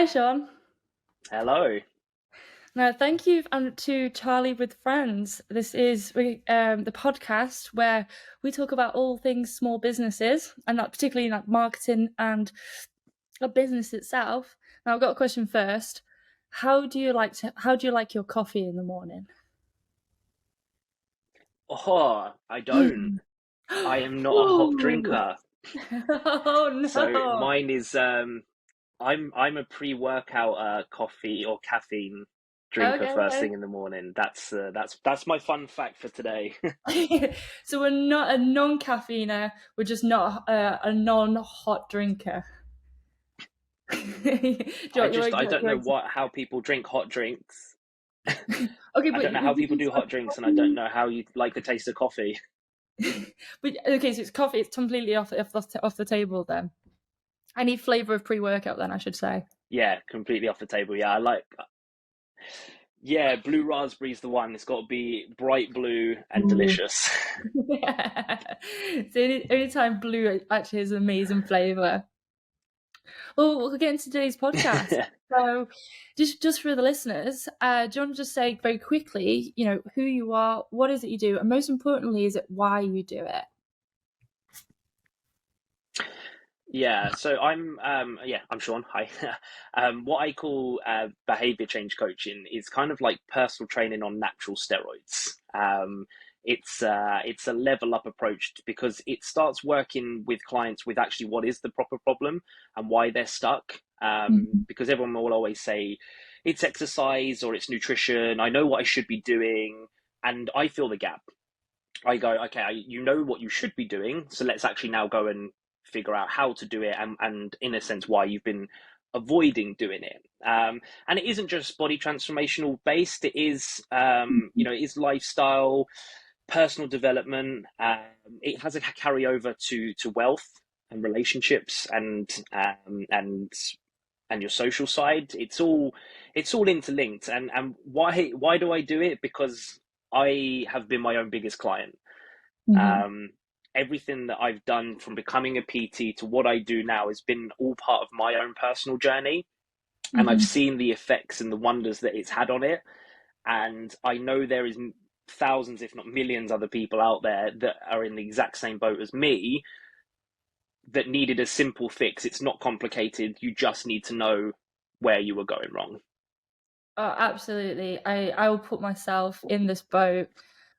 Hi, Sean. Hello. Now, thank you to Charlie with Friends. This is the podcast where we talk about all things small businesses, and not particularly like marketing and a business itself. Now, I've got a question first. How do you like your coffee in the morning? Oh, I don't. I am not a hot Ooh. drinker. Oh So no. mine is I'm a pre-workout coffee or caffeine drinker Okay, first okay. thing in the morning. That's my fun fact for today. So we're not a non-caffeinaire. We're just not a non-hot drinker. I don't know You're how people drink hot drinks. okay, I but don't know how people do hot drinks, and I don't know how you like the taste of coffee. but okay, so it's coffee. It's completely off the table then. Any flavour of pre-workout then, I should say. Yeah, completely off the table. Yeah, I like. Yeah, blue raspberry's the one. It's got to be bright blue and Ooh. delicious. Yeah. So anytime blue actually has an amazing flavour. Well, we'll get into today's podcast. So, just for the listeners, do you want to just say very quickly, who you are, what is it you do, and most importantly, is it why you do it? Yeah, so I'm Sean. Hi. What I call behavior change coaching is kind of like personal training on natural steroids. It's a level up approach because it starts working with clients with actually what is the proper problem and why they're stuck. Mhm. Because everyone will always say it's exercise or it's nutrition. I know what I should be doing, and I fill the gap. I go, okay, you know what you should be doing, so let's actually now go and figure out how to do it, and in a sense, why you've been avoiding doing it. And it isn't just body transformational based; it is, it is lifestyle, personal development. It has a carryover to wealth and relationships and your social side. It's all interlinked. And why do I do it? Because I have been my own biggest client. Mhm. Um, Everything that I've done from becoming a PT to what I do now has been all part of my own personal journey. And I've Mhm. seen the effects and the wonders that it's had on it. And I know there is thousands, if not millions, other people out there that are in the exact same boat as me that needed a simple fix. It's not complicated. You just need to know where you were going wrong. Oh, absolutely. I will put myself in this boat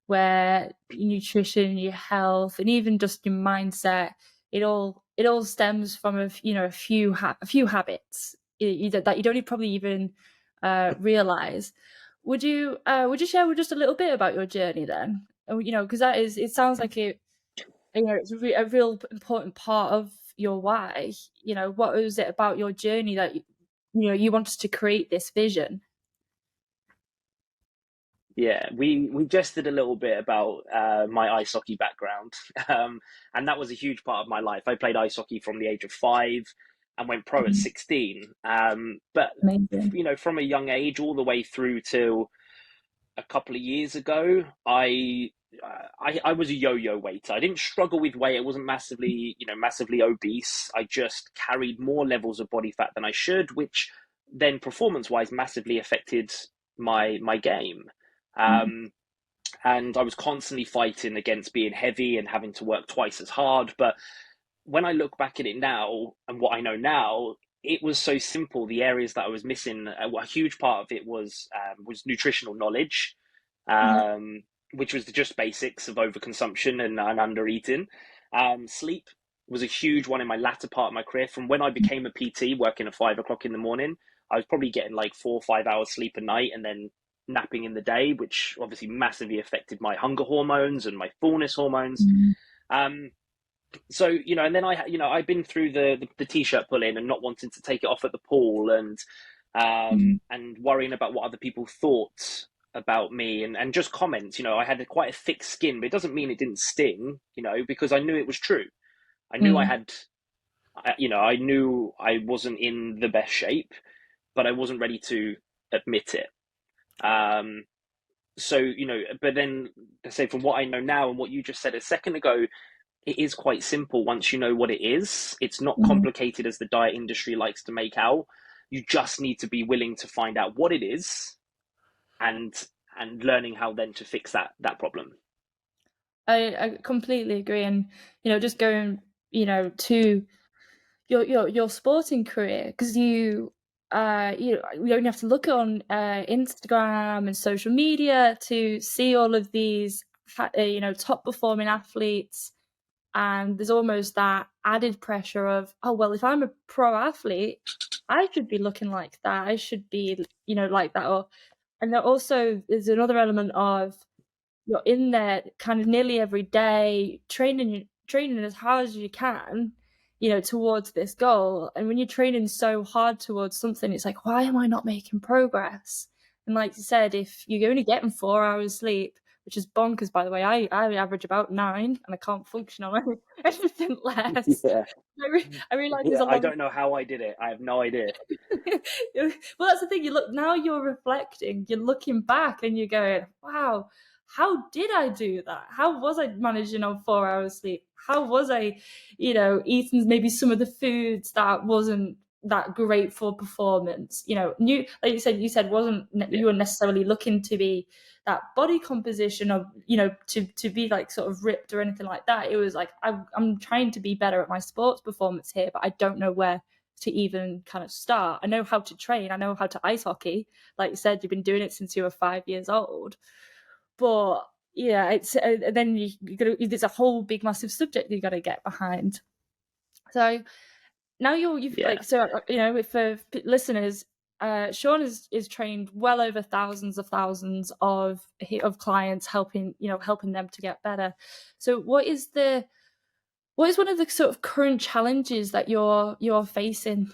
where your nutrition, your health, and even just your mindset, it all stems from a few habits that you don't probably even realize. Would you share with just a little bit about your journey then? Because it sounds like it's a real important part of your why. What was it about your journey that you wanted to create this vision? Yeah, we just did a little bit about my ice hockey background, and that was a huge part of my life. I played ice hockey from the age of 5 and went pro at Mhm. 16. But Amazing. from a young age all the way through till a couple of years ago, I was a yo-yo waiter. I didn't struggle with weight. I wasn't massively obese. I just carried more levels of body fat than I should, which then performance-wise massively affected my game. Mhm. Um, and I was constantly fighting against being heavy and having to work twice as hard. But when I look back at it now and what I know now, it was so simple. The areas that I was missing, a huge part of it was nutritional knowledge, Yeah. um, which was just basics of overconsumption and under eating. Sleep was a huge one in my latter part of my career. From when I became a PT, working at 5 o'clock in the morning, I was probably getting like 4 or 5 hours sleep a night, and then napping in the day, which obviously massively affected my hunger hormones and my fullness hormones. Mhm. Um, so and then I've been through the t-shirt pulling and not wanting to take it off at the pool, Mhm. and worrying about what other people thought about me, and just comments. I had quite a thick skin, but it doesn't mean it didn't sting, because I knew it was true. I knew I Mm. had, I knew I wasn't in the best shape, but I wasn't ready to admit it. Um, so, but then, I say, from what I know now and what you just said a second ago, it is quite simple once you know what it is. It's not Mhm. complicated as the diet industry likes to make out. You just need to be willing to find out what it is, and learning how then to fix that problem. I completely agree, and just going to your sporting career, because you only have to look on Instagram and social media to see all of these top performing athletes, and there's almost that added pressure of, oh well, if I'm a pro athlete, I should be looking like that, I should be like that. Or and there also is another element of, you're in there kind of nearly every day, training as hard as you can, towards this goal. And when you're training so hard towards something, it's like, why am I not making progress? And like you said, if you're only getting 4 hours sleep, which is bonkers, by the way, I average about 9, and I can't function on anything less. Yeah, I realize there's yeah. a I long don't know how I did it. I have no idea. well, that's the thing. You look now, you're reflecting, you're looking back, and you're going, wow, how did I do that? How was I managing on 4 hours sleep? How was I, eating maybe some of the foods that wasn't that great for performance? New, like you said, wasn't Yeah, you were necessarily looking to be that body composition of, to be like sort of ripped or anything like that. It was like, I'm trying to be better at my sports performance here, but I don't know where to even kind of start. I know how to train. I know how to ice hockey. Like you said, you've been doing it since you were 5 years old. But yeah, it's then you got to. There's a whole big massive subject you got to get behind. So now you've yeah, like, so for listeners, Sean is trained well over thousands of clients, helping them to get better. So what is one of the sort of current challenges that you're facing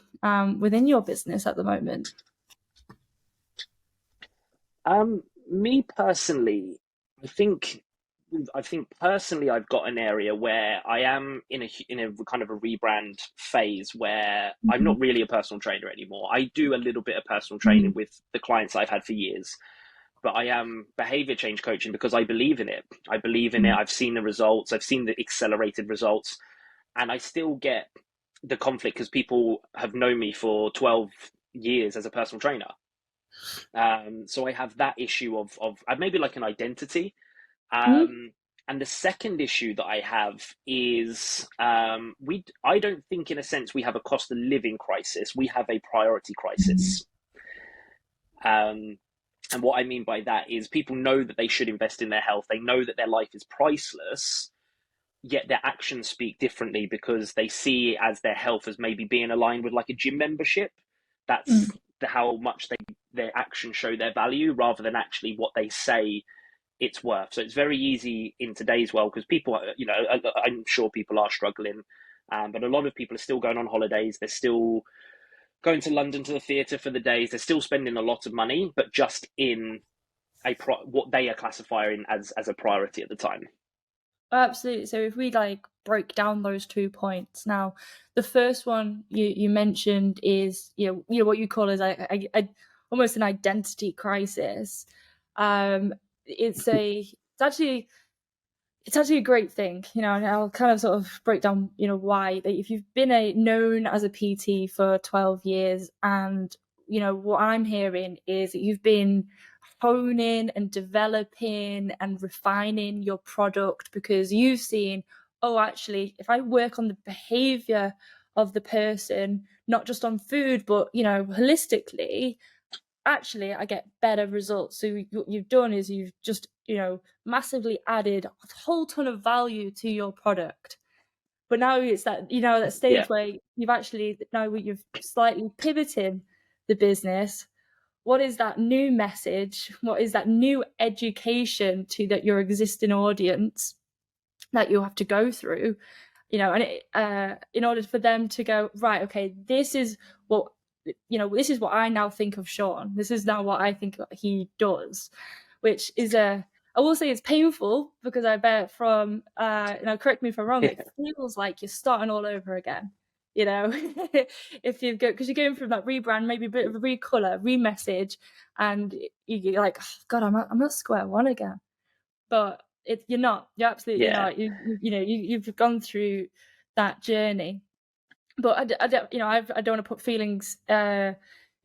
within your business at the moment? Me personally, I think I think personally I've got an area where I am in a kind of a rebrand phase where I'm Mhm. not really a personal trainer anymore. I do a little bit of personal training Mm. with the clients I've had for years, but I am behavior change coaching because I believe in it. I believe in it. Mm. I've seen the results. I've seen the accelerated results, and I still get the conflict because people have known me for 12 years as a personal trainer. So I have that issue of maybe like an identity. Mm. Um, and the second issue that I have is I don't think in a sense we have a cost of living crisis. We have a priority Mm. crisis. Um, and what I mean by that is people know that they should invest in their health. They know that their life is priceless, yet their actions speak differently because they see it as their health as maybe being aligned with like a gym membership. That's Mm. how much their actions show their value rather than actually what they say it's worth. So it's very easy in today's world because people, I'm sure people are struggling, but a lot of people are still going on holidays. They're still going to London to the theatre for the days. They're still spending a lot of money, but just in what they are classifying as a priority at the time. Absolutely. So if we like break down those 2 points now, the first one you mentioned is what you call as almost an identity crisis. It's actually a great thing, and I'll kind of sort of break down, why. That if you've been known as a PT for 12 years, and what I'm hearing is that you've been honing and developing and refining your product because you've seen, oh, actually, if I work on the behavior of the person, not just on food, but holistically, actually I get better results. So what you've done is you've just, massively added a whole ton of value to your product. But now it's that Yeah, stage where you've slightly pivoted the business. What is that new message? What is that new education to that your existing audience that you have to go through? And in order for them to go, right, okay, what this is what I now think of Sean. This is now what I think he does, which is I will say it's painful because I bet from correct me if I'm wrong, it yeah, feels like you're starting all over again. If you go, because you're going from that rebrand, maybe a bit of a recolor, remessage, and you're like, oh, God, I'm at square one again. But you're not. You're absolutely yeah. not. You've gone through that journey. But I don't want to put feelings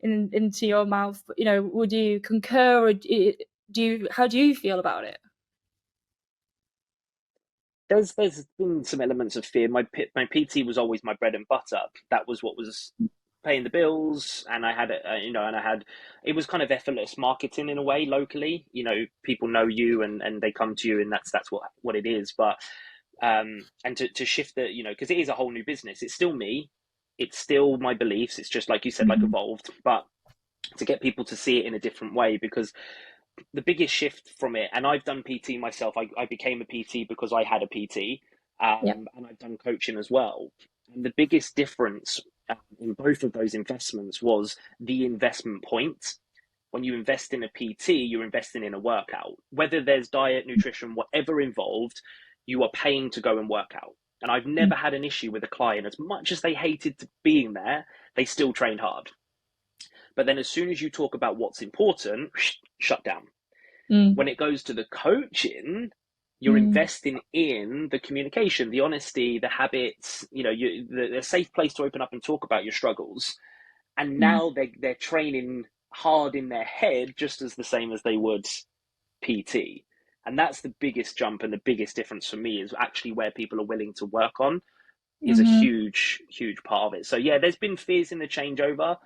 into your mouth. But, would you concur, or how do you feel about it? There's been some elements of fear. My PT was always my bread and butter. That was what was paying the bills, and I had it was kind of effortless marketing in a way locally. People know you, and they come to you, and that's what it is. But and to shift the, because it is a whole new business. It's still me. It's still my beliefs. It's just like you said, like Mm-hmm. evolved, but to get people to see it in a different way, because the biggest shift from it, and I've done PT myself. I became a PT because I had a PT, Yeah. and I've done coaching as well. And the biggest difference in both of those investments was the investment point. When you invest in a PT, you're investing in a workout. Whether there's diet, nutrition, whatever involved, you are paying to go and work out. And I've never had an issue with a client. As much as they hated being there, they still trained hard. But then as soon as you talk about what's important, shut down. Mm. When it goes to the coaching, you're Mm. investing in the communication, the honesty, the habits, the safe place to open up and talk about your struggles. And Mm. now they're training hard in their head just as the same as they would PT. And that's the biggest jump, and the biggest difference for me is actually where people are willing to work on is a Mm-hmm. huge, huge part of it. So yeah, there's been fears in the changeover.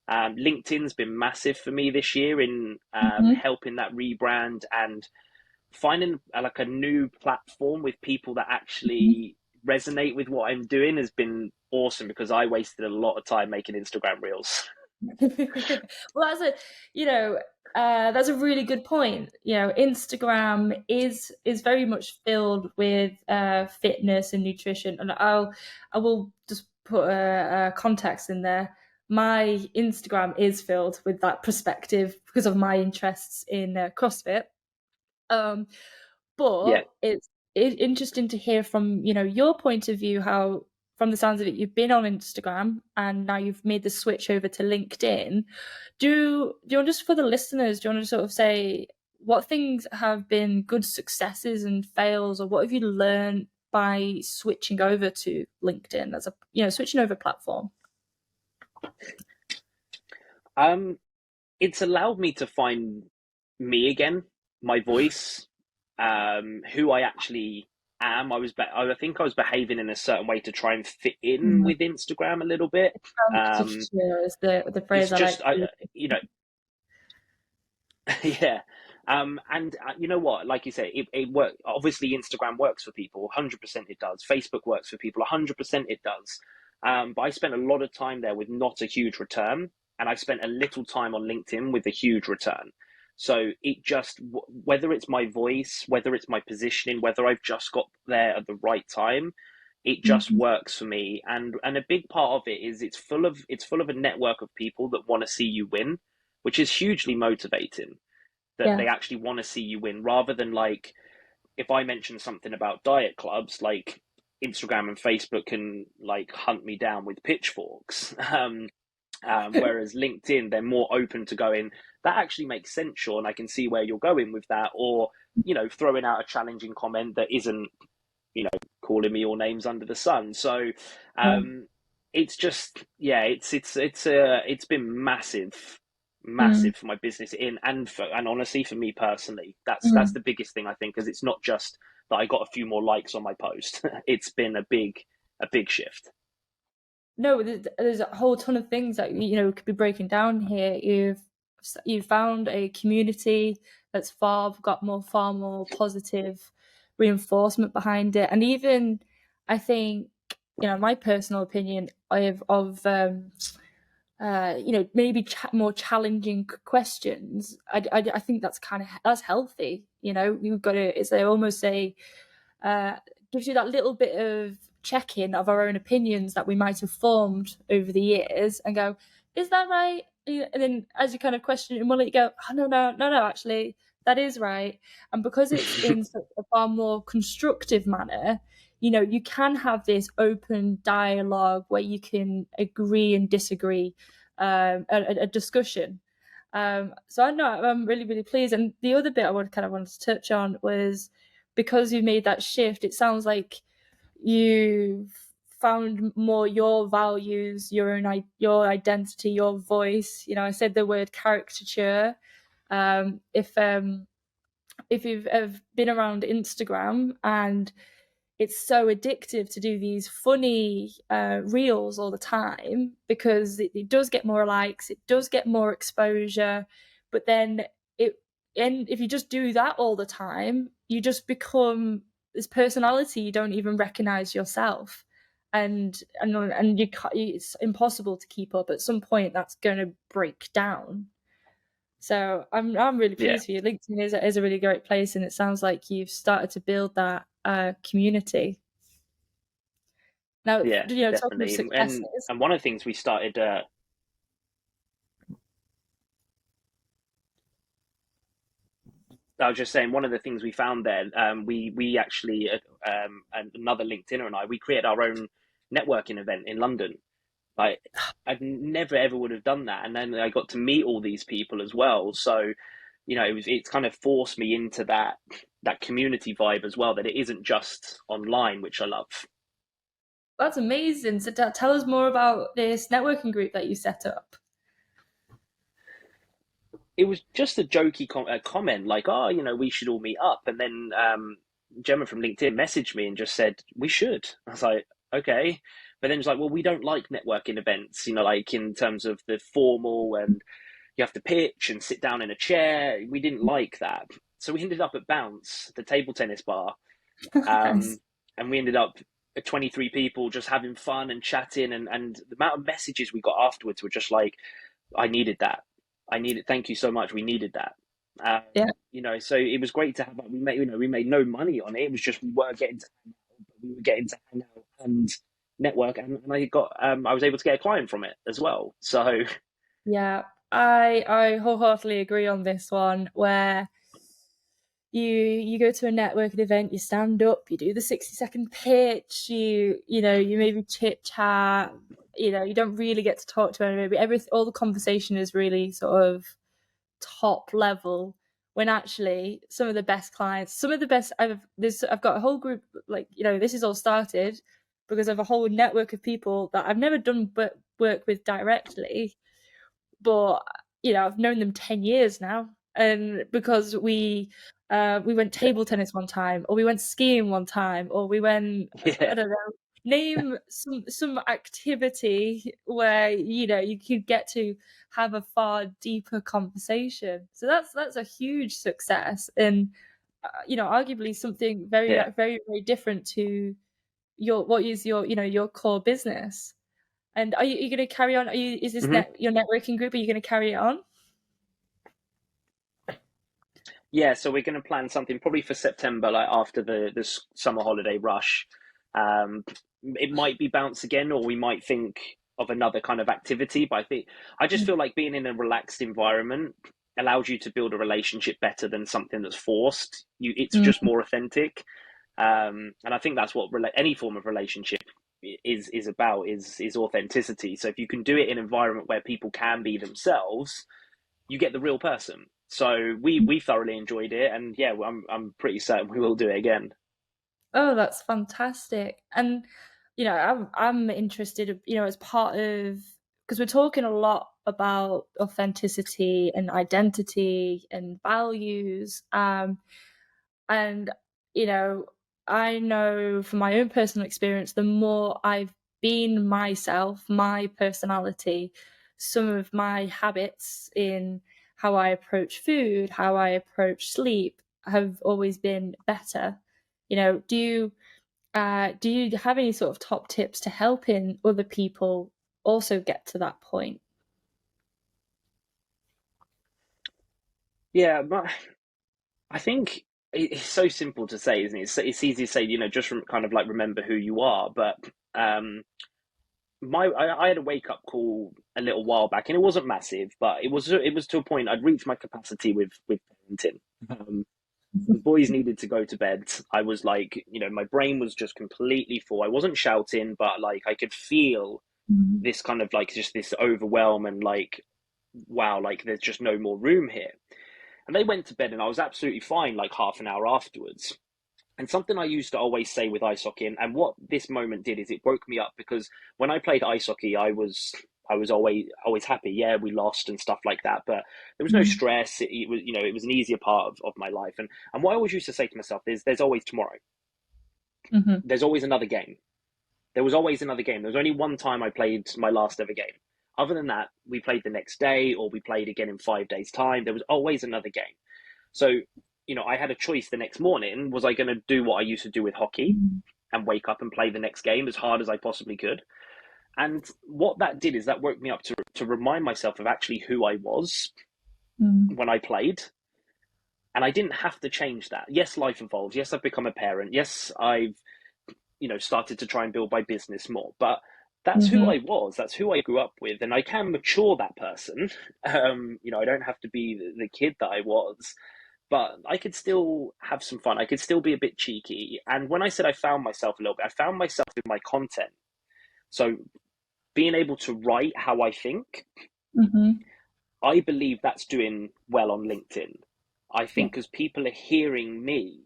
LinkedIn's been massive for me this year in Mm-hmm. helping that rebrand and finding like a new platform with people that actually resonate with what I'm doing has been awesome, because I wasted a lot of time making Instagram reels. Well, that's a really good point. Instagram is very much filled with fitness and nutrition, and I will just put a context in there. My Instagram is filled with that perspective because of my interests in CrossFit. Um, Yeah, but it's interesting to hear from your point of view, how from the sounds of it you've been on Instagram and now you've made the switch over to LinkedIn. Do you want, just for the listeners, do you want to sort of say what things have been good successes and fails, or what have you learned by switching over to LinkedIn as a switching over platform? it's allowed me to find me again, my voice, who I actually am. I think I was behaving in a certain way to try and fit in Mm. with Instagram a little bit. Um, Caricature is the it's phrase I like just to use. you know, yeah. And you know what? Like you say, it works. Obviously, Instagram works for people. 100% it does. Facebook works for people. 100% it does. But I spent a lot of time there with not a huge return, and I spent a little time on LinkedIn with a huge return. So it just, whether it's my voice, whether it's my positioning, whether I've just got there at the right time, it just Mhm. works for me. And a big part of it is it's full of a network of people that want to see you win, which is hugely motivating, that Yeah. they actually want to see you win, rather than like, if I mention something about diet clubs, like Instagram and Facebook can like hunt me down with pitchforks. Whereas LinkedIn, they're more open to going, that actually makes sense, Sean. I can see where you're going with that. Or, throwing out a challenging comment that isn't, calling me all names under the sun. So Yeah. it's just, yeah, it's been massive, Mm. massive for my business and honestly for me personally, that's Mm. the biggest thing, I think, because it's not just that I got a few more likes on my post. It's been a big shift. No, there's a whole ton of things that could be breaking down here. You've found a community that's far more positive reinforcement behind it, and even I think my personal opinion of maybe more challenging questions. I think that's healthy. You've got to, it's almost a uh, gives you that little bit of check-in of our own opinions that we might have formed over the years, and go, is that right? And then as you kind of question it, and will you go, oh, no, no, no, no, actually that is right. And because it's in such a far more constructive manner, you can have this open dialogue where you can agree and disagree, a discussion. So I know I'm really, really pleased. And the other bit I wanted to touch on was, because you made that shift, it sounds like you've found more your values, your identity, your voice. I said the word caricature. If you've ever been around Instagram, and it's so addictive to do these funny reels all the time, because it does get more likes, it does get more exposure, but then it and if you just do that all the time, you just become this personality you don't even recognize yourself, and you can't, it's impossible to keep up. At some point that's going to break down. So I'm really Yeah, pleased for you. LinkedIn is a really great place, and it sounds like you've started to build that community. Now, yeah, talking of definitely. successes, And one of the things we started, I was just saying, one of the things we found there, we actually, another LinkedIner and I, we created our own networking event in London. Like, I never ever would have done that, and then I got to meet all these people as well. So, it's kind of forced me into that community vibe as well. That it isn't just online, which I love. that's amazing. So tell us more about this networking group that you set up. It was just a jokey comment, like, "Oh, we should all meet up." And then Gemma from LinkedIn messaged me and just said we should. I was like, okay, but then it's like, well, we don't like networking events, like in terms of the formal and you have to pitch and sit down in a chair. We didn't like that, so we ended up at Bounce, the table tennis bar, Nice. and we ended up at 23 people just having fun and chatting, and the amount of messages we got afterwards were just like, I needed that. I needed. Thank you so much. We needed that. Yeah. So it was great to have. We made no money on it. It was just we were getting to hang out, but we were getting to hang out and network, and I was able to get a client from it as well. So Yeah, I wholeheartedly agree on this one, where you go to a networking event, you stand up, you do the 60-second pitch, you maybe chit chat, you don't really get to talk to anybody. All the conversation is really sort of top level, when actually some of the best clients, some of the best I've got a whole group, like, this is all started because of a whole network of people that I've never done but work with directly, but I've known them 10 years now, and because we went table tennis one time, or we went skiing one time, or we went, I yeah, don't know, name some activity where you could get to have a far deeper conversation. So that's a huge success, and arguably something very, yeah. very, very different to your core business. And are you going to carry on? Is this Hmm. your networking group? Are you going to carry it on? Yeah, so we're going to plan something probably for September, like after the summer holiday rush. Um, it might be Bounce again, or we might think of another kind of activity. But I just feel like being in a relaxed environment allows you to build a relationship better than something that's forced. It's just Mm. more authentic, and I think that's what any form of relationship is about is authenticity. So if you can do it in an environment where people can be themselves, you get the real person. So we thoroughly enjoyed it, and yeah, I'm pretty certain we will do it again. Oh, that's fantastic. And I'm interested, as part of, because we're talking a lot about authenticity and identity and values. And you know, I know from my own personal experience, the more I've been myself, my personality, some of my habits in how I approach food, how I approach sleep, have always been better. Do you have any sort of top tips to helping other people also get to that point? Yeah, but I think it's so simple to say, isn't it? It's easy to say, just kind of like remember who you are. But um, I had a wake up call a little while back, and it wasn't massive, but it was to a point I'd reached my capacity with parenting. Um, the boys needed to go to bed. I was like, my brain was just completely full. I wasn't shouting, but like I could feel Mhm. this kind of like just this overwhelm and like, wow, like there's just no more room here. And they went to bed, and I was absolutely fine like half an hour afterwards. And something I used to always say with ice hockey, and what this moment did is it woke me up, because when I played ice hockey, I was always happy. Yeah, we lost and stuff like that, but there was no Mm. stress. It was, it was an easier part of my life. And what I always used to say to myself is, there's always tomorrow. Hmm. There's always another game. There was always another game. There was only one time I played my last ever game. Other than that, we played the next day, or we played again in 5 days' time. There was always another game. So, I had a choice the next morning. Was I going to do what I used to do with hockey and wake up and play the next game as hard as I possibly could? And what that did is that woke me up to remind myself of actually who I was Mm. when I played. And I didn't have to change that. Yes, life evolves. Yes, I've become a parent. Yes, I've, started to try and build my business more. But that's who Hmm. I was. That's who I grew up with. And I can mature that person. I don't have to be the kid that I was, but I could still have some fun. I could still be a bit cheeky. And when I said I found myself a little bit, I found myself in my content. So being able to write how I think, Hmm. I believe that's doing well on LinkedIn. I Yeah. think because people are hearing me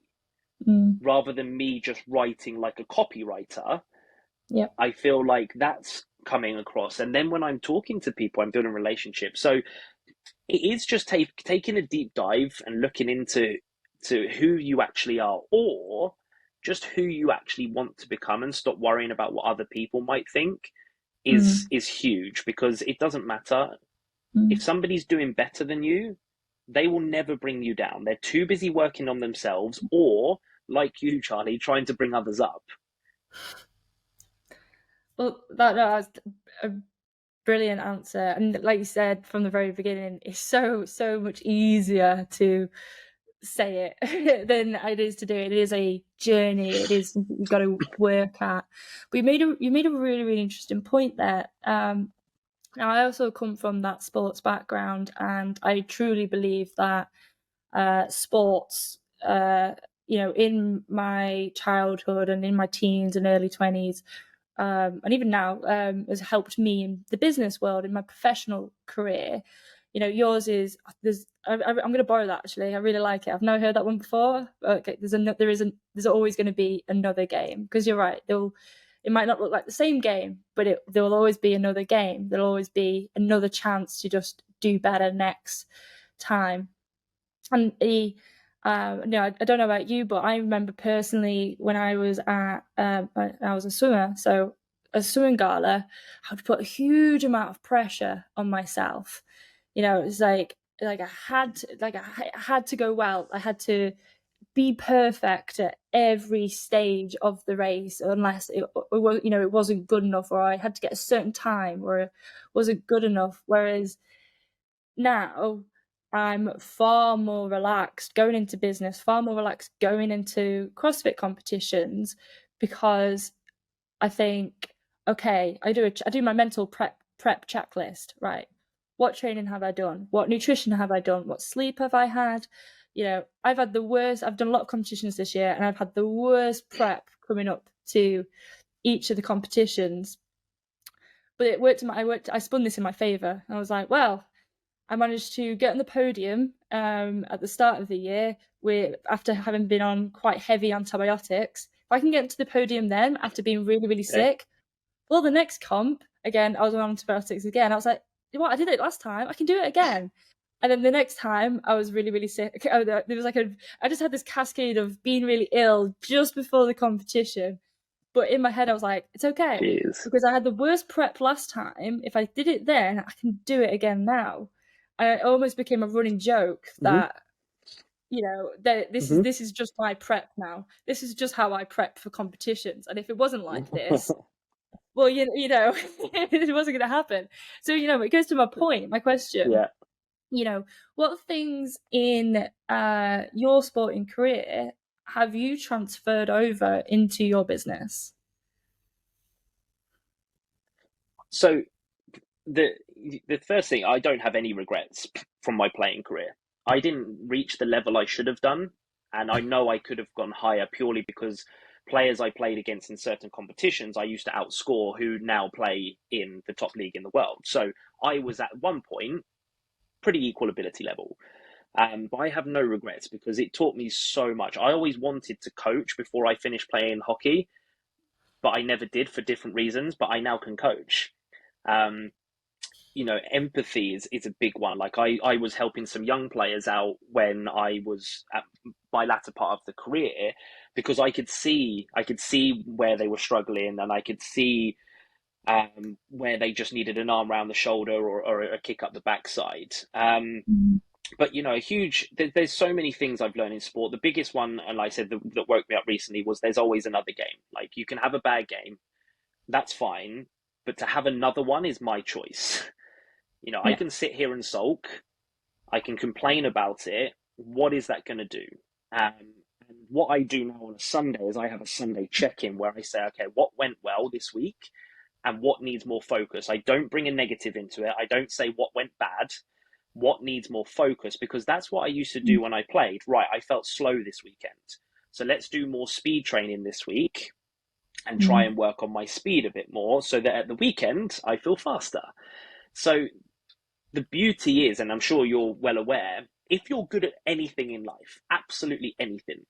Mm. rather than me just writing like a copywriter, Yeah. I feel like that's coming across. And then when I'm talking to people, I'm building relationships. So it is just taking a deep dive and looking into who you actually are, or just who you actually want to become, and stop worrying about what other people might think is Mm. is huge, because it doesn't matter if Mm. somebody's doing better than you. They will never bring you down. They're too busy working on themselves, or like you, Charlie, trying to bring others up. Well, that's a brilliant answer. And like you said from the very beginning, it's so much easier to say it than it is to do it. It is a journey. It is something you've got to work at. But you made a really, really interesting point there. Now I also come from that sports background, and I truly believe that sports, in my childhood and in my teens and early 20s, and even now, has helped me in the business world, in my professional career. Yours is I'm going to borrow that actually. I really like it. I've never heard that one before. Okay, there's always going to be another game, because you're right. It might not look like the same game, but there will always be another game. There'll always be another chance to just do better next time. And I don't know about you, but I remember personally when I was a swimmer, so a swimming gala, I would put a huge amount of pressure on myself. It was like I had to go well. I had to be perfect at every stage of the race, unless it wasn't good enough, or I had to get a certain time, or it wasn't good enough. Whereas now I'm far more relaxed going into business, far more relaxed going into CrossFit competitions, because I think, okay, I do my mental prep checklist, right? What training have I done? What nutrition have I done? What sleep have I had? I've done a lot of competitions this year, and I've had the worst prep coming up to each of the competitions. But it worked. I spun this in my favor. I was like, well, I managed to get on the podium at the start of the year after having been on quite heavy antibiotics. If I can get to the podium then after being really, really Okay. sick, well, the next comp, again, I was on antibiotics again. I was like, what? I did it last time. I can do it again. And then the next time I was really, really sick. There was I just had this cascade of being really ill just before the competition. But in my head, I was like, it's okay, Cheers. because I had the worst prep last time. If I did it then, I can do it again now. And it almost became a running joke Mm-hmm. that that this is Mm-hmm. this is just my prep now. This is just how I prep for competitions. And if it wasn't like this, well, it wasn't going to happen. So it goes to my point, my question. Yeah. What things in your sporting career have you transferred over into your business? So the the first thing, I don't have any regrets from my playing career. I didn't reach the level I should have done, and I know I could have gone higher, purely because players I played against in certain competitions I used to outscore, who now play in the top league in the world. So I was at one point pretty equal ability level. But I have no regrets because it taught me so much. I always wanted to coach before I finished playing hockey, but I never did for different reasons. But I now can coach. Um, Empathy is a big one. Like I was helping some young players out when I was at my latter part of the career because I could see where they were struggling, and I could see where they just needed an arm around the shoulder, or a kick up the backside. Mm. But there's so many things I've learned in sport. The biggest one, and like I said, that woke me up recently was there's always another game. Like you can have a bad game, that's fine, but to have another one is my choice. I Yeah. can sit here and sulk. I can complain about it. What is that going to do? And what I do now on a Sunday is I have a Sunday check-in where I say, okay, what went well this week and what needs more focus? I don't bring a negative into it. I don't say what went bad. What needs more focus? Because that's what I used to Mm. do when I played. Right, I felt slow this weekend. So let's do more speed training this week and try Mm. and work on my speed a bit more so that at the weekend I feel faster. So the beauty is, and I'm sure you're well aware, if you're good at anything in life, absolutely anything,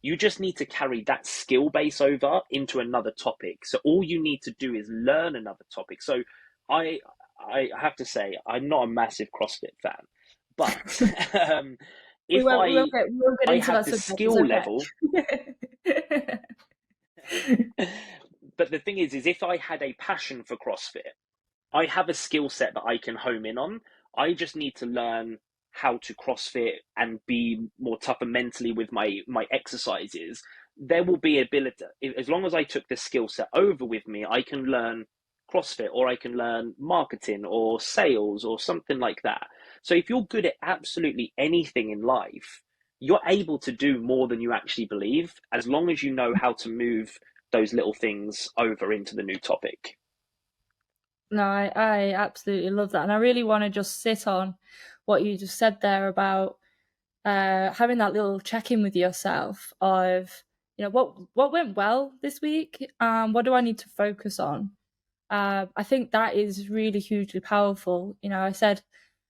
you just need to carry that skill base over into another topic. So all you need to do is learn another topic. So I I have to say I'm not a massive CrossFit fan, but We if won't we won't get we won't get I into have that the subject. It's skill level, okay. but the thing is if I had a passion for CrossFit, I have a skill set that I can home in on. I just need to learn how to CrossFit and be more tougher mentally with my exercises. There will be ability as long as I took the skill set over with me. I can learn CrossFit, or I can learn marketing or sales or something like that. So if you're good at absolutely anything in life, you're able to do more than you actually believe, as long as you know how to move those little things over into the new topic. No, I absolutely love that. And I really want to just sit on what you just said there about having that little check-in with yourself of, what went well this week, what do I need to focus on. I think that is really hugely powerful. I said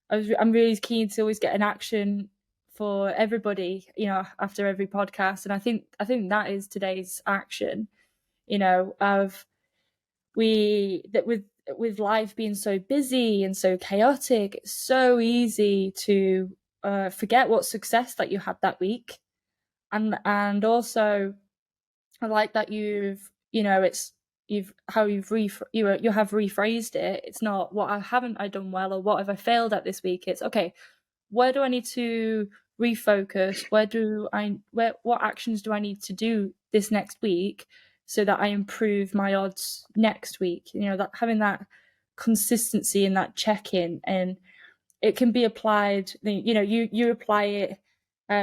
I'm really keen to always get an action for everybody, after every podcast, and I think that is today's action. Of we that with life being so busy and so chaotic, it's so easy to forget what success that you had that week, and also I like that you have rephrased it. It's not what haven't I done well or what have I failed at this week. It's okay. Where do I need to refocus? What actions do I need to do this next week so that I improve my odds next week? That having that consistency and that check-in, and it can be applied. You apply it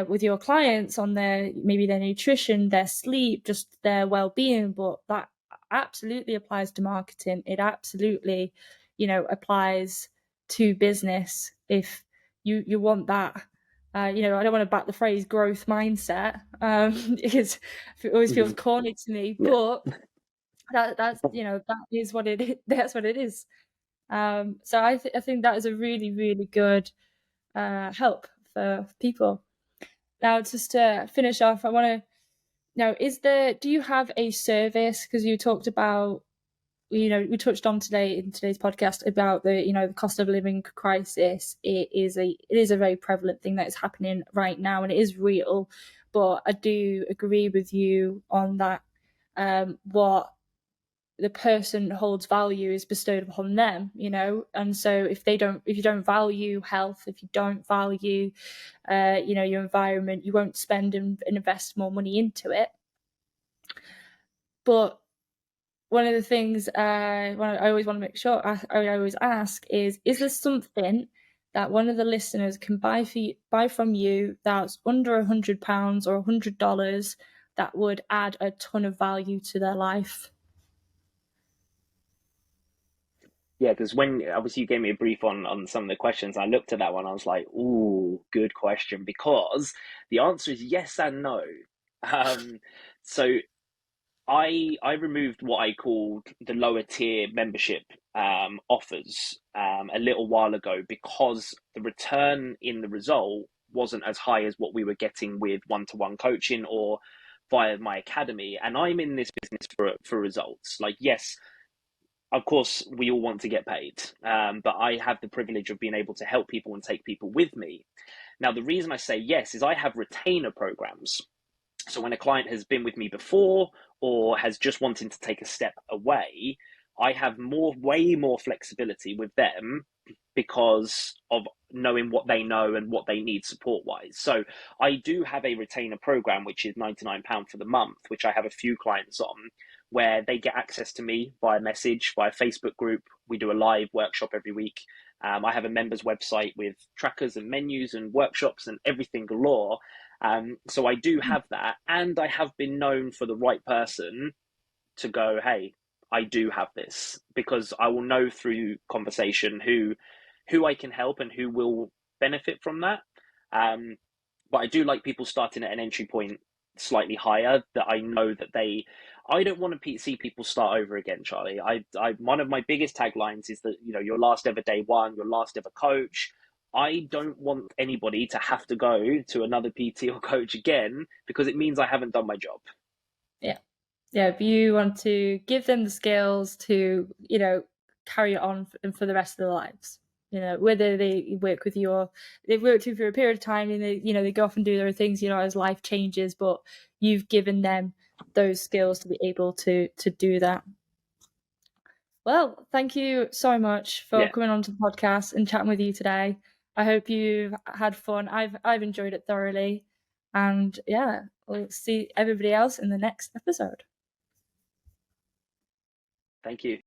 with your clients on their nutrition, their sleep, just their well-being, but that absolutely applies to marketing. It absolutely applies to business. If you want that, I don't want to back the phrase growth mindset, because it always feels Mm-hmm. corny to me, Yeah. but that is what it is. That's what it is. So I think that is a really, really good help for people. Now, just to finish off, I want to know: do you have a service? Because you talked about, we touched on today in today's podcast about the cost of living crisis. It is a very prevalent thing that is happening right now, and it is real. But I do agree with you on that. What the person holds value is bestowed upon them, and so if you don't value health, if you don't value your environment, you won't spend and invest more money into it. But one of the things I always want to make sure I always ask is there something that one of the listeners can buy from you that's under £100 or $100 that would add a ton of value to their life? Yeah, because when obviously you gave me a brief on some of the questions, I looked at that one. I was like, "Ooh, good question." Because the answer is yes and no. Um, so I removed what I called the lower tier membership offers a little while ago because the return in the result wasn't as high as what we were getting with one-to-one coaching or via my academy. And I'm in this business for results. Like, yes, of course, we all want to get paid, but I have the privilege of being able to help people and take people with me. Now, the reason I say yes is I have retainer programs. So when a client has been with me before or has just wanting to take a step away, I have way more flexibility with them because of knowing what they know and what they need support wise. So I do have a retainer program, which is £99 for the month, which I have a few clients on, where they get access to me via message, via Facebook group. We do a live workshop every week. I have a members website with trackers and menus and workshops and everything galore. So I do have that, and I have been known for the right person to go, hey, I do have this, because I will know through conversation who I can help and who will benefit from that. But I do like people starting at an entry point slightly higher, that I know that I don't want to see people start over again, Charlie. One of my biggest taglines is that, your last ever day one, your last ever coach. I don't want anybody to have to go to another PT or coach again, because it means I haven't done my job. Yeah, but you want to give them the skills to, carry it on for the rest of their lives. Whether they work with you or they've worked with you for a period of time and they go off and do their things, as life changes, but you've given them those skills to be able to do that. Well, thank you so much for coming on to the podcast and chatting with you today. I hope you've had fun. I've enjoyed it thoroughly. And yeah, we'll see everybody else in the next episode. Thank you.